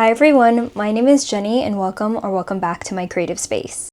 Hi everyone, my name is Jenny and welcome back to my creative space.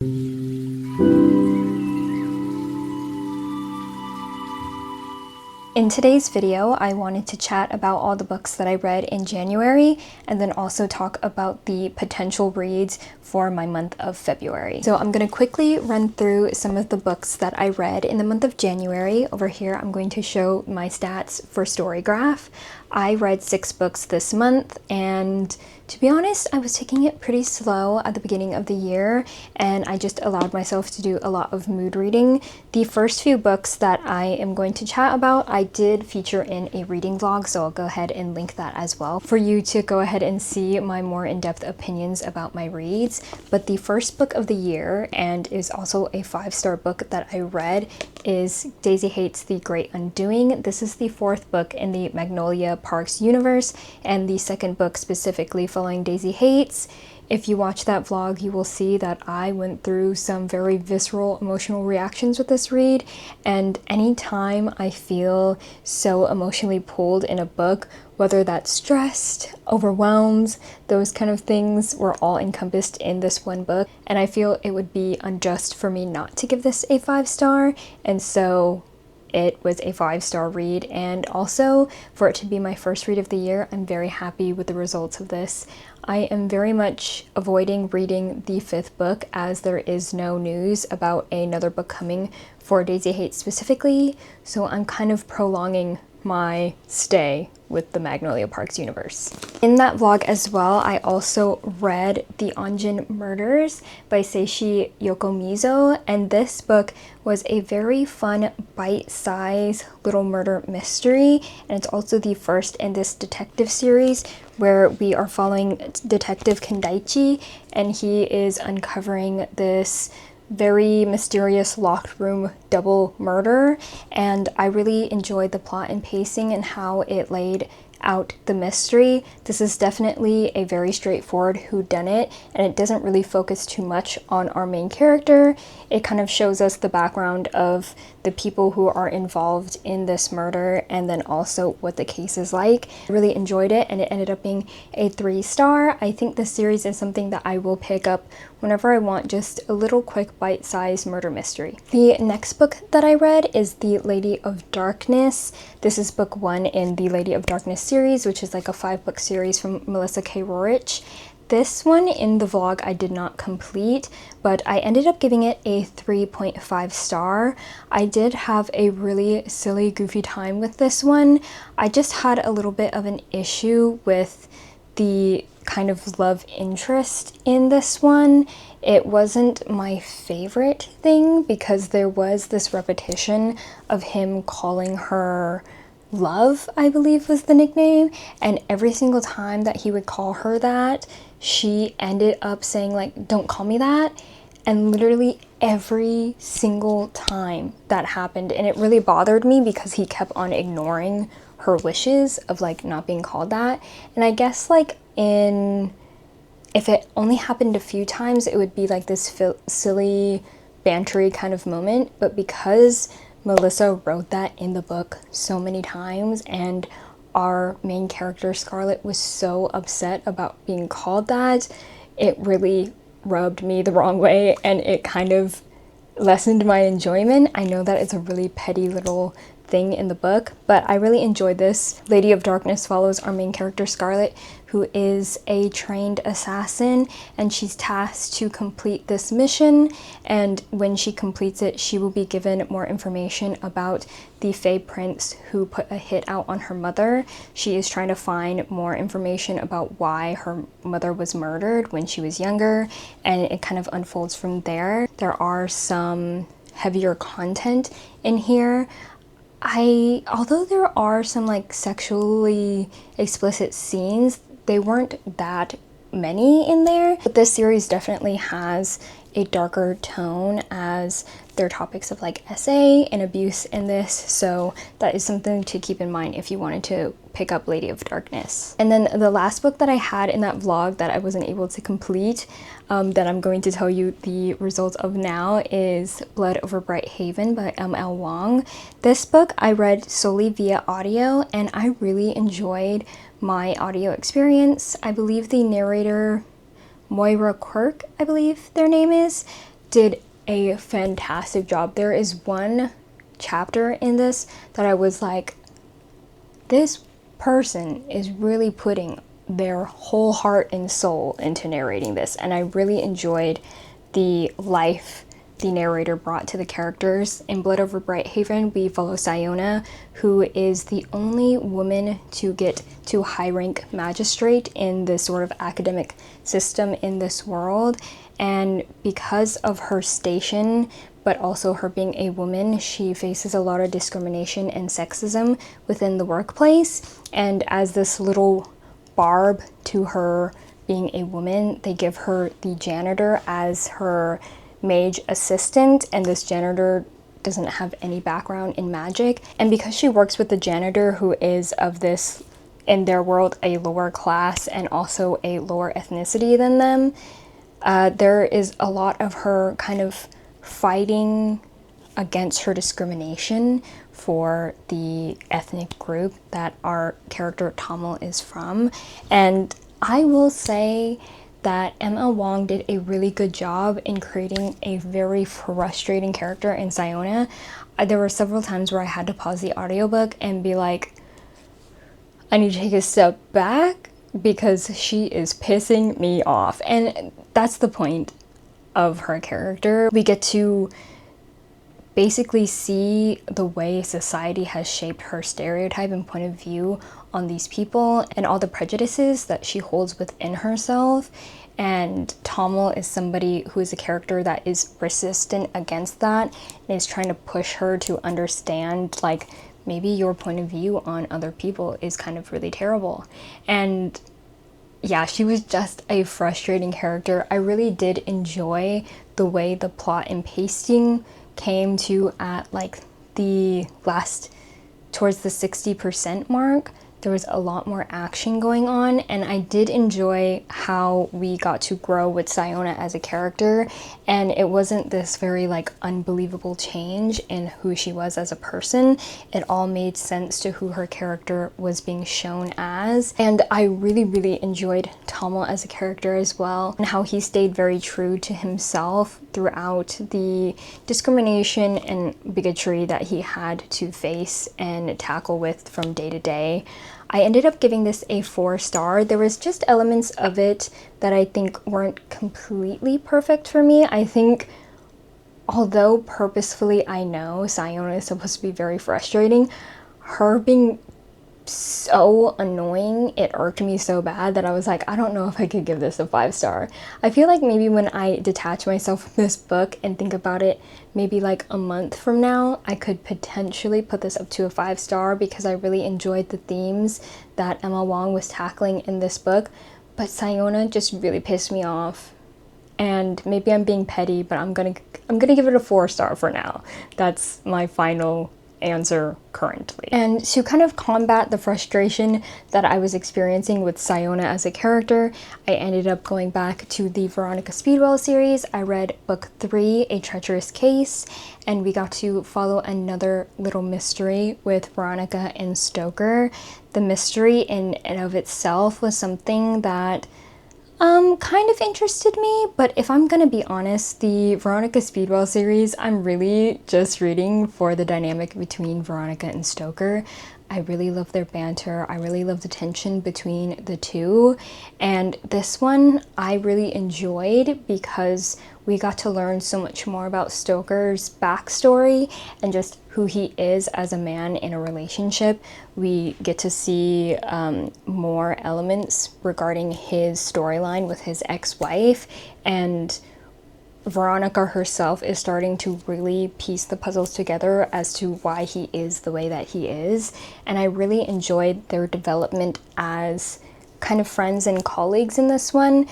In today's video, I wanted to chat about all the books that I read in January and then also talk about the potential reads for my month of February. So I'm going to quickly run through some of the books that I read in the month of January. Over here, I'm going to show my stats for Storygraph. I read 6 books this month, and to be honest, I was taking it pretty slow at the beginning of the year, and I just allowed myself to do a lot of mood reading. The first few books that I am going to chat about, I did feature in a reading vlog, so I'll go ahead and link that as well for you to go ahead and see my more in-depth opinions about my reads. But the first book of the year, and is also a 5-star book that I read, is Daisy Hates the Great Undoing. This is the 4th book in the Magnolia Parks universe, and the 2nd book specifically following Daisy Hates. If you watch that vlog, you will see that I went through some very visceral emotional reactions with this read, and anytime I feel so emotionally pulled in a book, whether that's stressed, overwhelmed, those kind of things were all encompassed in this one book, and I feel it would be unjust for me not to give this a 5-star, and so it was a 5-star read. And also, for it to be my first read of the year, I'm very happy with the results of this. I am very much avoiding reading the 5th book as there is no news about another book coming for Daisy Hates specifically, so I'm kind of prolonging my stay with the Magnolia Parks universe. In that vlog as well, I also read The Onjin Murders by Seishi Yokomizo, and this book was a very fun bite-sized little murder mystery, and it's also the first in this detective series where we are following Detective Kendaichi, and he is uncovering this very mysterious locked room double murder, and I really enjoyed the plot and pacing and how it laid out the mystery. This is definitely a very straightforward whodunit, and it doesn't really focus too much on our main character. It kind of shows us the background of the people who are involved in this murder and then also what the case is like. I really enjoyed it, and it ended up being a 3-star. I think this series is something that I will pick up whenever I want just a little quick bite-sized murder mystery. The next book that I read is The Lady of Darkness. This is book 1 in the Lady of Darkness series, which is like a 5-book series from Melissa K. Rorich. This one in the vlog I did not complete, but I ended up giving it a 3.5 star. I did have a really silly, goofy time with this one. I just had a little bit of an issue with the kind of love interest in this one. It wasn't my favorite thing because there was this repetition of him calling her Love, I believe was the nickname, and every single time that he would call her that, she ended up saying like, "Don't call me that," and literally every single time that happened, and it really bothered me because he kept on ignoring her wishes of like not being called that. And I guess like if it only happened a few times, it would be like this silly bantery kind of moment, but because Melissa wrote that in the book so many times, and our main character Scarlett was so upset about being called that, it really rubbed me the wrong way, and it kind of lessened my enjoyment. I know that it's a really petty little thing in the book, but I really enjoyed this. Lady of Darkness follows our main character Scarlett, who is a trained assassin, and she's tasked to complete this mission, and when she completes it, she will be given more information about the Fae Prince who put a hit out on her mother. She is trying to find more information about why her mother was murdered when she was younger, and it kind of unfolds from there. There are some heavier content in here. Although there are some like sexually explicit scenes, they weren't that many in there, but this series definitely has a darker tone as there are topics of like SA and abuse in this, so that is something to keep in mind if you wanted to pick up Lady of Darkness. And then the last book that I had in that vlog that I wasn't able to complete, that I'm going to tell you the results of now, is Blood Over Bright Haven by M.L. Wong. This book I read solely via audio, and I really enjoyed my audio experience. I believe the narrator, Moira Quirk, I believe their name is, did a fantastic job. There is one chapter in this that I was like, this person is really putting their whole heart and soul into narrating this, and I really enjoyed the life the narrator brought to the characters. In Blood Over Bright Haven, we follow Siona, who is the only woman to get to high rank magistrate in this sort of academic system in this world, and because of her station but also her being a woman, she faces a lot of discrimination and sexism within the workplace. And as this little barb to her being a woman, they give her the janitor as her mage assistant, and this janitor doesn't have any background in magic. And because she works with the janitor, who is of this, in their world, a lower class and also a lower ethnicity than them, there is a lot of her kind of fighting against her discrimination for the ethnic group that our character Tamil is from. And I will say that M.L. Wong did a really good job in creating a very frustrating character in Siona. There were several times where I had to pause the audiobook and be like, I need to take a step back because she is pissing me off. And that's the point of her character. We get to basically see the way society has shaped her stereotype and point of view on these people and all the prejudices that she holds within herself. And Tamil is somebody who is a character that is resistant against that and is trying to push her to understand, like, maybe your point of view on other people is kind of really terrible. And yeah, she was just a frustrating character. I really did enjoy the way the plot and pacing came to at like the last, towards the 60% mark. There was a lot more action going on, and I did enjoy how we got to grow with Siona as a character, and it wasn't this very like unbelievable change in who she was as a person. It all made sense to who her character was being shown as, and I really enjoyed Tamil as a character as well, and how he stayed very true to himself throughout the discrimination and bigotry that he had to face and tackle with from day to day. I ended up giving this a 4-star. There was just elements of it that I think weren't completely perfect for me. I think, although purposefully I know Siona is supposed to be very frustrating, her being so annoying, it irked me so bad that I was like, I don't know if I could give this a 5-star. I feel like maybe when I detach myself from this book and think about it maybe like a month from now, I could potentially put this up to a 5-star because I really enjoyed the themes that M.L. Wong was tackling in this book. But Siona just really pissed me off. And maybe I'm being petty, but I'm gonna give it a 4-star for now. That's my final answer currently. And to kind of combat the frustration that I was experiencing with Siona as a character, I ended up going back to the Veronica Speedwell series. I read book 3, A Treacherous Case, and we got to follow another little mystery with Veronica and Stoker. The mystery in and of itself was something that kind of interested me, but if I'm gonna be honest, the Veronica Speedwell series, I'm really just reading for the dynamic between Veronica and Stoker. I really love their banter. I really love the tension between the two. And this one I really enjoyed because we got to learn so much more about Stoker's backstory and just who he is as a man in a relationship. We get to see more elements regarding his storyline with his ex-wife, and Veronica herself is starting to really piece the puzzles together as to why he is the way that he is. And I really enjoyed their development as kind of friends and colleagues in this one.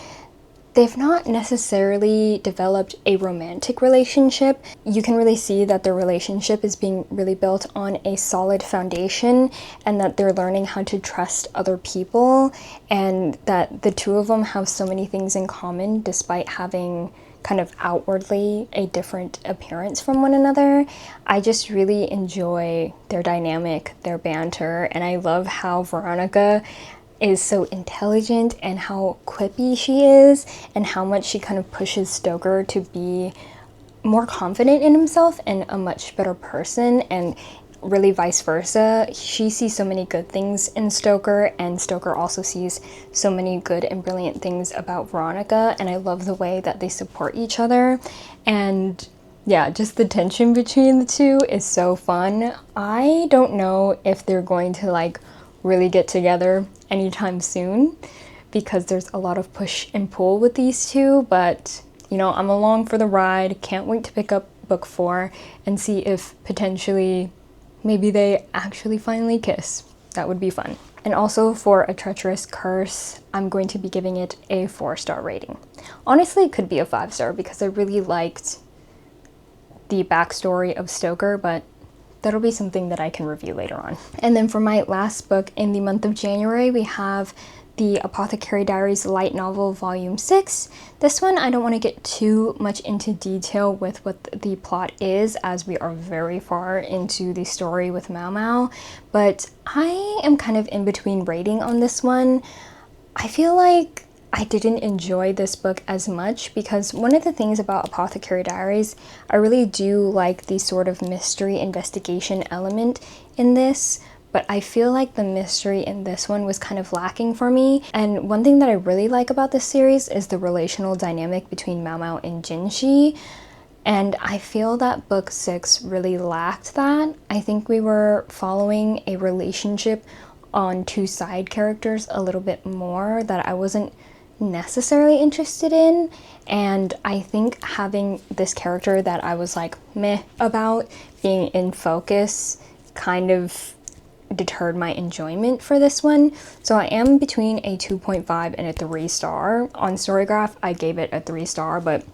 they've not necessarily developed a romantic relationship. You can really see that their relationship is being really built on a solid foundation, and that they're learning how to trust other people, and that the two of them have so many things in common despite having kind of outwardly a different appearance from one another. I just really enjoy their dynamic, their banter, and I love how Veronica is so intelligent and how quippy she is, and how much she kind of pushes Stoker to be more confident in himself and a much better person, and really vice versa. She sees so many good things in Stoker, and Stoker also sees so many good and brilliant things about Veronica, and I love the way that they support each other. And yeah, just the tension between the two is so fun. I don't know if they're going to like really get together anytime soon, because there's a lot of push and pull with these two, but you know, I'm along for the ride. Can't wait to pick up book 4 and see if potentially maybe they actually finally kiss. That would be fun. And also for A Treacherous Curse, I'm going to be giving it a 4-star rating. Honestly, it could be a 5-star because I really liked the backstory of Stoker, but that'll be something that I can review later on. And then for my last book in the month of January, we have the Apothecary Diaries light novel volume 6. This one I don't want to get too much into detail with what the plot is, as we are very far into the story with Mao Mao, but I am kind of in between rating on this one. I feel like I didn't enjoy this book as much because one of the things about Apothecary Diaries, I really do like the sort of mystery investigation element in this, but I feel like the mystery in this one was kind of lacking for me. And one thing that I really like about this series is the relational dynamic between Mao Mao and Jinshi. And I feel that book 6 really lacked that. I think we were following a relationship on two side characters a little bit more that I wasn't necessarily interested in, and I think having this character that I was like meh about being in focus kind of deterred my enjoyment for this one. So I am between a 2.5 and a 3-star. On Storygraph I gave it a 3-star, but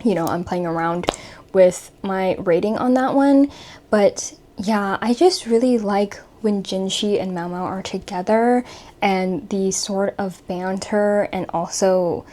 you know, I'm playing around with my rating on that one. But yeah, I just really like when Jinshi and Mao Mao are together, and the sort of banter and also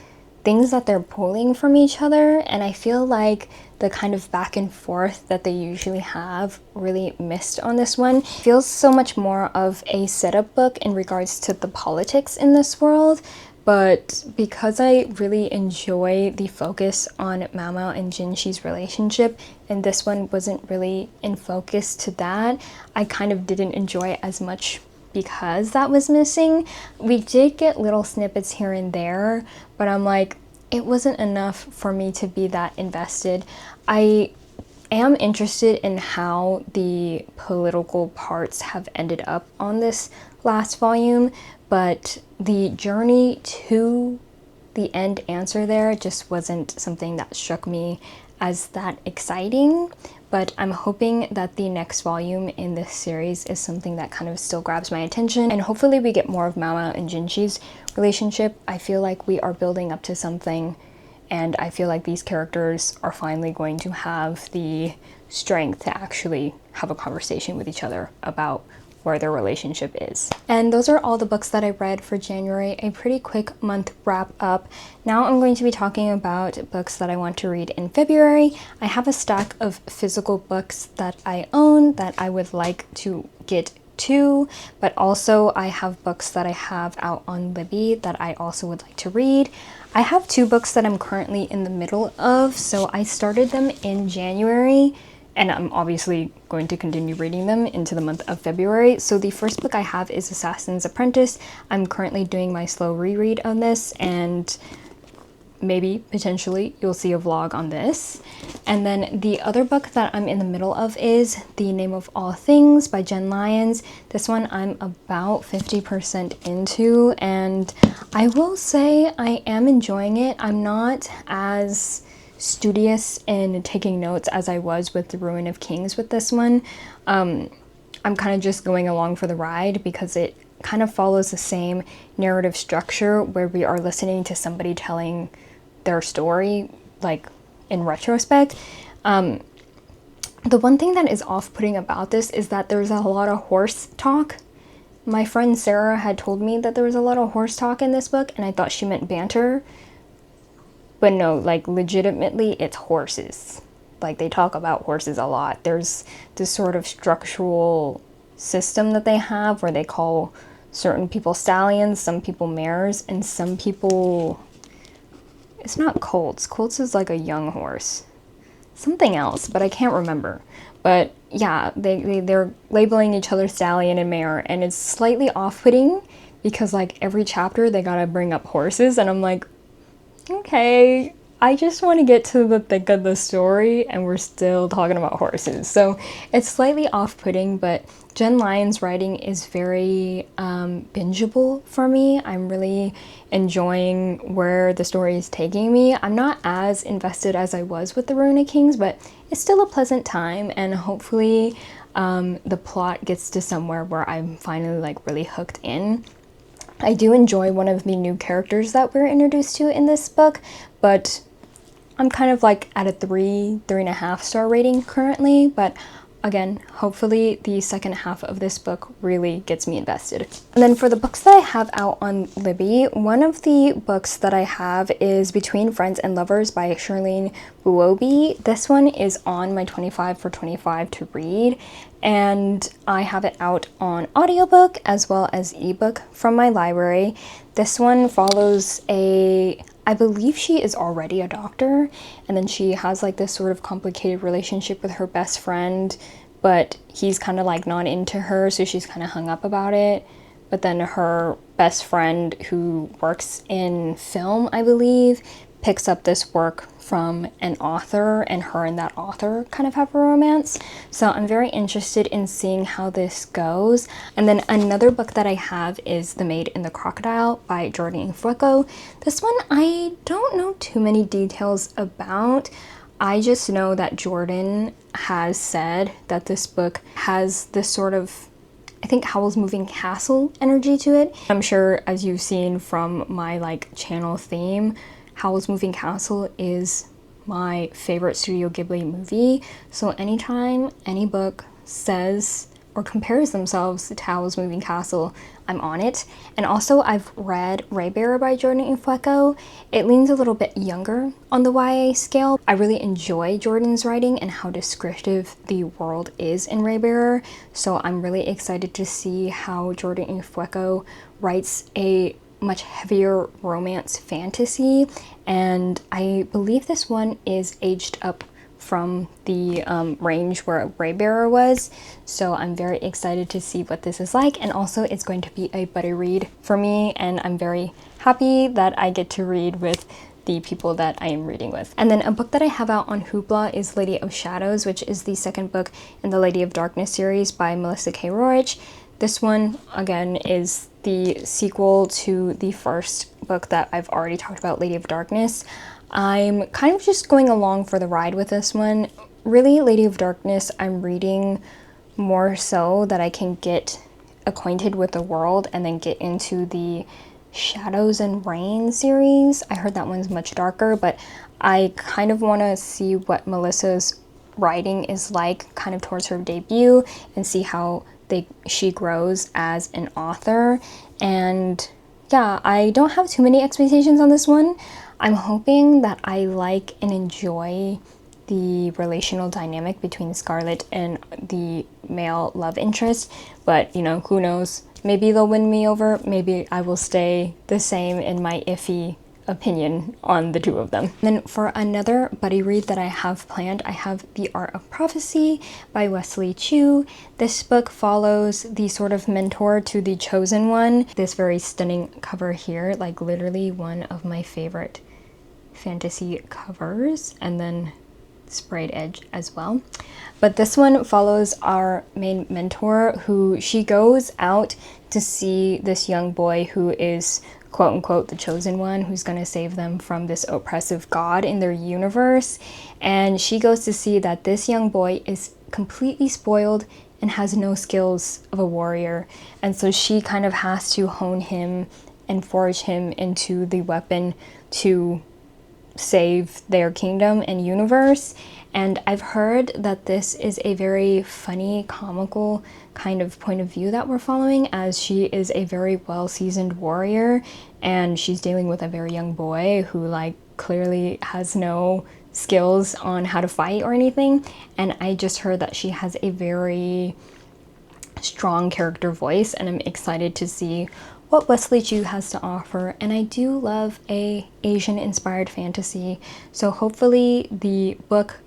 things that they're pulling from each other. And I feel like the kind of back and forth that they usually have really missed on this one. It feels so much more of a setup book in regards to the politics in this world. But because I really enjoy the focus on Mao Mao and Jinshi's relationship, and this one wasn't really in focus to that, I kind of didn't enjoy it as much because that was missing. We did get little snippets here and there, but I'm like, it wasn't enough for me to be that invested. I am interested in how the political parts have ended up on this last volume, but the journey to the end answer there just wasn't something that struck me as that exciting. But I'm hoping that the next volume in this series is something that kind of still grabs my attention, and hopefully we get more of Mao Mao and Jinshi's relationship. I feel like we are building up to something, and I feel like these characters are finally going to have the strength to actually have a conversation with each other about where their relationship is. And those are all the books that I read for January, a pretty quick month wrap up. Now I'm going to be talking about books that I want to read in February. I have a stack of physical books that I own that I would like to get to, but also I have books that I have out on Libby that I also would like to read. I have 2 books that I'm currently in the middle of, so I started them in January, and I'm obviously going to continue reading them into the month of February. So the first book I have is Assassin's Apprentice. I'm currently doing my slow reread on this, and maybe, potentially, you'll see a vlog on this. And then the other book that I'm in the middle of is The Name of All Things by Jen Lyons. This one I'm about 50% into, and I will say I am enjoying it. I'm not as studious in taking notes as I was with The Ruin of Kings with this one. I'm kind of just going along for the ride because it kind of follows the same narrative structure where we are listening to somebody telling their story, like in retrospect. The one thing that is off-putting about this is that there's a lot of horse talk. My friend Sarah had told me that there was a lot of horse talk in this book, and I thought she meant banter. But no, like legitimately it's horses. Like they talk about horses a lot. There's this sort of structural system that they have where they call certain people stallions, some people mares, and some people, it's not colts. Colts is like a young horse. Something else, but I can't remember. But yeah, they're labeling each other stallion and mare, and it's slightly off-putting because like every chapter they gotta bring up horses, and I'm like, okay, I just want to get to the thick of the story and we're still talking about horses. So it's slightly off-putting, but Jen Lyon's writing is very bingeable for me. I'm really enjoying where the story is taking me. I'm not as invested as I was with the Ruin Kings, but it's still a pleasant time, and hopefully the plot gets to somewhere where I'm finally like really hooked in. I do enjoy one of the new characters that we're introduced to in this book, but I'm kind of like at a 3.5 star rating currently, but again, hopefully the second half of this book really gets me invested. And then for the books that I have out on Libby, one of the books that I have is Between Friends and Lovers by Charlene Buobi. This one is on my 25 for 25 to read, and I have it out on audiobook as well as ebook from my library. This one follows I believe she is already a doctor, and then she has like this sort of complicated relationship with her best friend, but he's kind of like not into her, so she's kind of hung up about it. But then her best friend, who works in film, I believe, picks up this work from an author, and her and that author kind of have a romance. So I'm very interested in seeing how this goes. And then another book that I have is The Maid and the Crocodile by Jordan Fueco. This one I don't know too many details about. I just know that Jordan has said that this book has this sort of, I think, Howl's Moving Castle energy to it. I'm sure, as you've seen from my like channel theme, Howl's Moving Castle is my favorite Studio Ghibli movie. So anytime any book says or compares themselves to Howl's Moving Castle, I'm on it. And also I've read Raybearer by Jordan Fueco. It leans a little bit younger on the YA scale. I really enjoy Jordan's writing and how descriptive the world is in Raybearer. So I'm really excited to see how Jordan Fueco writes a much heavier romance fantasy, and I believe this one is aged up from the range where Raybearer was, so I'm very excited to see what this is like. And also it's going to be a buddy read for me, and I'm very happy that I get to read with the people that I am reading with. And then a book that I have out on Hoopla is Lady of Shadows, which is the second book in the Lady of Darkness series by Melissa K. Roach. This one, again, is the sequel to the first book that I've already talked about, Lady of Darkness. I'm kind of just going along for the ride with this one. Really, Lady of Darkness, I'm reading more so that I can get acquainted with the world and then get into the Shadows and Rain series. I heard that one's much darker, but I kind of want to see what Melissa's writing is like kind of towards her debut and see how she grows as an author. And yeah, I don't have too many expectations on this one. I'm hoping that I like and enjoy the relational dynamic between Scarlet and the male love interest, but you know, who knows, maybe they'll win me over, maybe I will stay the same in my iffy opinion on the two of them. And then for another buddy read that I have planned, I have The Art of Prophecy by Wesley Chu. This book follows the sort of mentor to the chosen one. This very stunning cover here, like literally one of my favorite fantasy covers, and then sprayed edge as well. But this one follows our main mentor, who she goes out to see this young boy who is quote unquote the chosen one, who's going to save them from this oppressive god in their universe. And she goes to see that this young boy is completely spoiled and has no skills of a warrior. And so she kind of has to hone him and forge him into the weapon to save their kingdom and universe. And I've heard that this is a very funny, comical kind of point of view that we're following, as she is a very well-seasoned warrior and she's dealing with a very young boy who like clearly has no skills on how to fight or anything. And I just heard that she has a very strong character voice, and I'm excited to see what Wesley Chu has to offer. And I do love a Asian inspired fantasy, so hopefully the book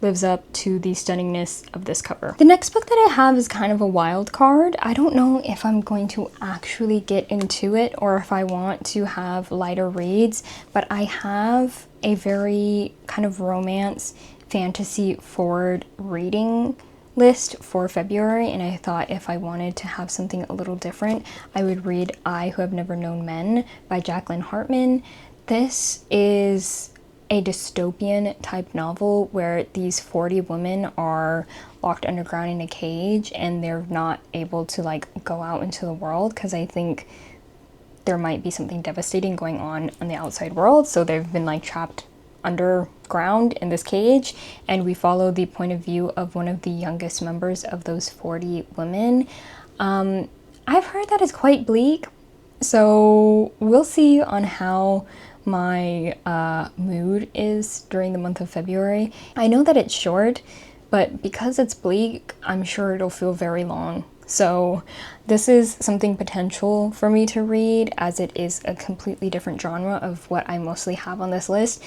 lives up to the stunningness of this cover. The next book that I have is kind of a wild card. I don't know if I'm going to actually get into it or if I want to have lighter reads, but I have a very kind of romance fantasy forward reading list for February, and I thought if I wanted to have something a little different, I would read I Who Have Never Known Men by Jacqueline Hartman. This is a dystopian type novel where these 40 women are locked underground in a cage and they're not able to like go out into the world because I think there might be something devastating going on the outside world, so they've been like trapped underground in this cage, and we follow the point of view of one of the youngest members of those 40 women. I've heard that it's quite bleak, so we'll see on how my mood is during the month of February. I know that it's short, but because it's bleak, I'm sure it'll feel very long. So this is something potential for me to read, as it is a completely different genre of what I mostly have on this list.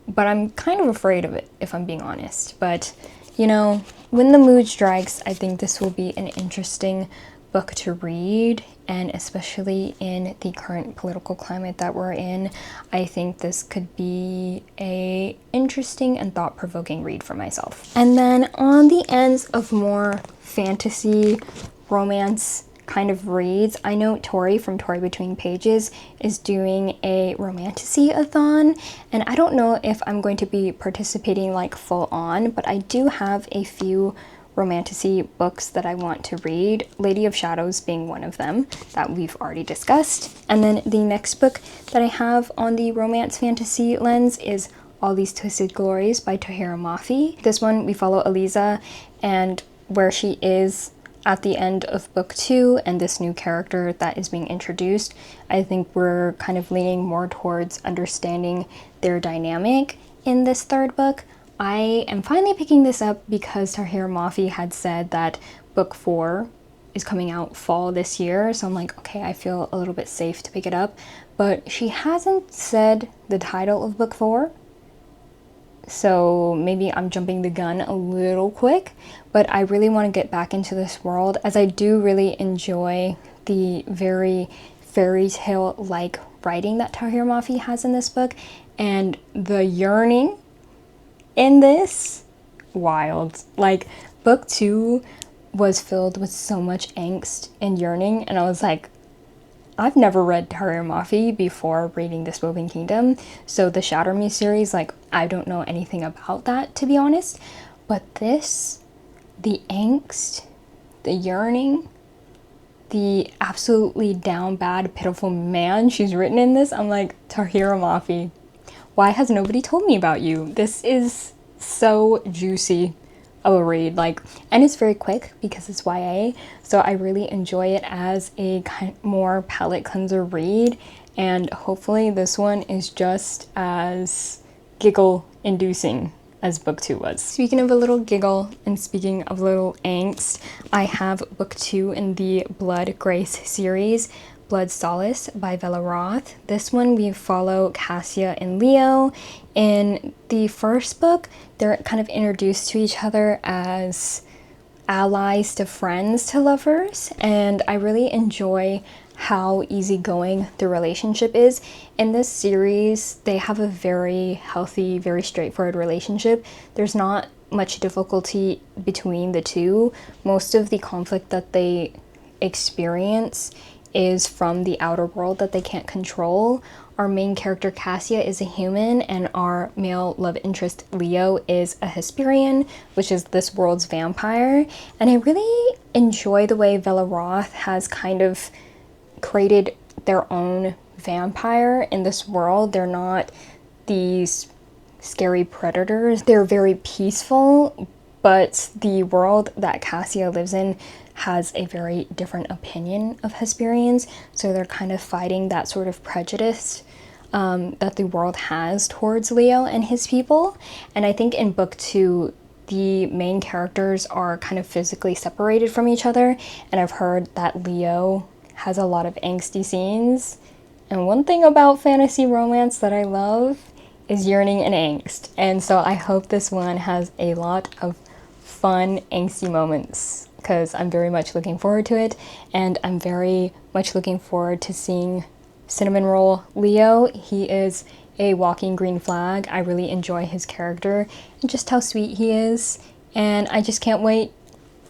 But I'm kind of afraid of it, if I'm being honest. But, you know, when the mood strikes, I think this will be an interesting book to read. And especially in the current political climate that we're in, I think this could be a interesting and thought-provoking read for myself. And then on the ends of more fantasy, romance kind of reads, I know Tori from Tori Between Pages is doing a romantasy-a-thon, and I don't know if I'm going to be participating like full on, but I do have a few romantasy books that I want to read, Lady of Shadows being one of them that we've already discussed. And then the next book that I have on the romance fantasy lens is All These Twisted Glories by Tahira Mafi. This one we follow Eliza and where she is at the end of book 2 and this new character that is being introduced. I think we're kind of leaning more towards understanding their dynamic in this third book. I am finally picking this up because Tahira Mafi had said that book 4 is coming out fall this year, so I'm like, okay, I feel a little bit safe to pick it up, but she hasn't said the title of book 4. So maybe I'm jumping the gun a little quick, but I really want to get back into this world, as I do really enjoy the very fairy tale-like writing that Tahira Mafi has in this book, and the yearning in this, wild. Like, book 2 was filled with so much angst and yearning, and I was like, I've never read Tahira Mafi before reading This Woven Kingdom, so the Shatter Me series, like, I don't know anything about that, to be honest, but this, the angst, the yearning, the absolutely down bad, pitiful man she's written in this, I'm like, Tahira Mafi, why has nobody told me about you? This is so juicy of a read, like, and it's very quick because it's YA, so I really enjoy it as a kind more palate cleanser read, and hopefully this one is just as giggle inducing as book 2 was. Speaking of a little giggle and speaking of little angst, I have book 2 in the Blood Grace series, Blood Solace by Bella Roth. This one we follow Cassia and Leo. In the first book, they're kind of introduced to each other as allies to friends to lovers, and I really enjoy how easygoing the relationship is. In this series, they have a very healthy, very straightforward relationship. There's not much difficulty between the two. Most of the conflict that they experience is from the outer world that they can't control. our main character Cassia is a human and our male love interest Leo is a Hesperian, which is this world's vampire. And I really enjoy the way Bella Roth has kind of created their own vampire in this world. They're not these scary predators. They're very peaceful, but the world that Cassia lives in has a very different opinion of Hesperians, so they're kind of fighting that sort of prejudice that the world has towards Leo and his people. And I think in book 2, the main characters are kind of physically separated from each other, and I've heard that Leo has a lot of angsty scenes. And one thing about fantasy romance that I love is yearning and angst, and so I hope this one has a lot of fun angsty moments, because I'm very much looking forward to it, and I'm very much looking forward to seeing Cinnamon Roll Leo. He is a walking green flag. I really enjoy his character and just how sweet he is, and I just can't wait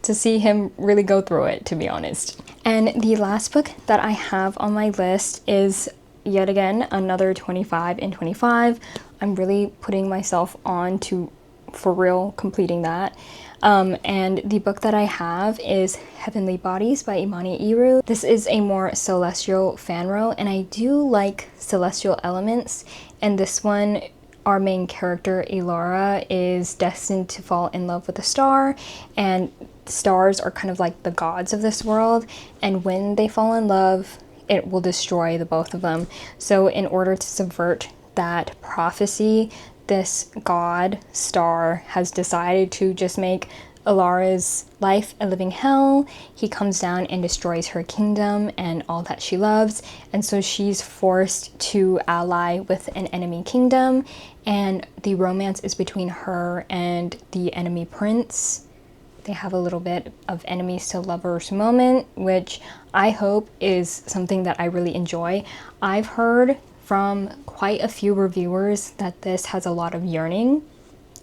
to see him really go through it, to be honest. And the last book that I have on my list is yet again another 25 and 25. I'm really putting myself on to, for real, completing that. And the book that I have is Heavenly Bodies by Imani Iru. This is a more celestial fanro, and I do like celestial elements. And this one, our main character, Elara, is destined to fall in love with a star, and stars are kind of like the gods of this world. And when they fall in love, it will destroy the both of them. So in order to subvert that prophecy, this god star has decided to just make Elara's life a living hell. He comes down and destroys her kingdom and all that she loves, and so she's forced to ally with an enemy kingdom, and the romance is between her and the enemy prince. They have a little bit of enemies to lovers moment, which I hope is something that I really enjoy. I've heard from quite a few reviewers that this has a lot of yearning,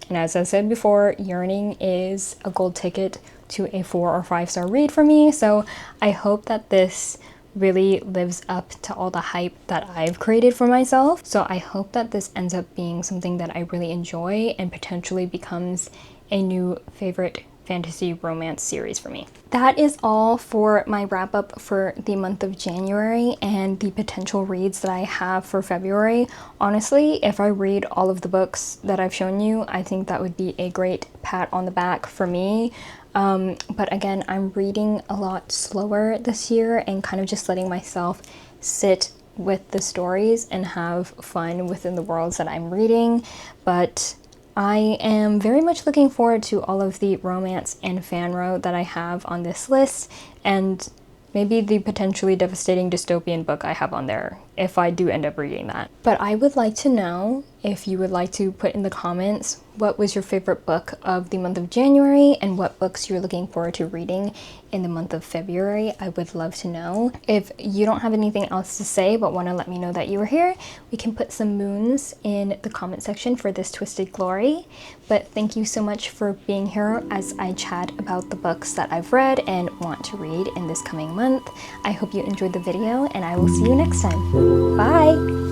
and as I said before, yearning is a gold ticket to a 4 or 5 star read for me, so I hope that this really lives up to all the hype that I've created for myself. So I hope that this ends up being something that I really enjoy and potentially becomes a new favorite fantasy romance series for me. That is all for my wrap up for the month of January and the potential reads that I have for February. Honestly, if I read all of the books that I've shown you, I think that would be a great pat on the back for me. But again, I'm reading a lot slower this year and kind of just letting myself sit with the stories and have fun within the worlds that I'm reading. But I am very much looking forward to all of the romance and fanro that I have on this list, and maybe the potentially devastating dystopian book I have on there, if I do end up reading that. But I would like to know if you would like to put in the comments what was your favorite book of the month of January and what books you're looking forward to reading in the month of February. I would love to know. If you don't have anything else to say but want to let me know that you were here, we can put some moons in the comment section for this twisted glory. But thank you so much for being here as I chat about the books that I've read and want to read in this coming month. I hope you enjoyed the video, and I will see you next time. Bye!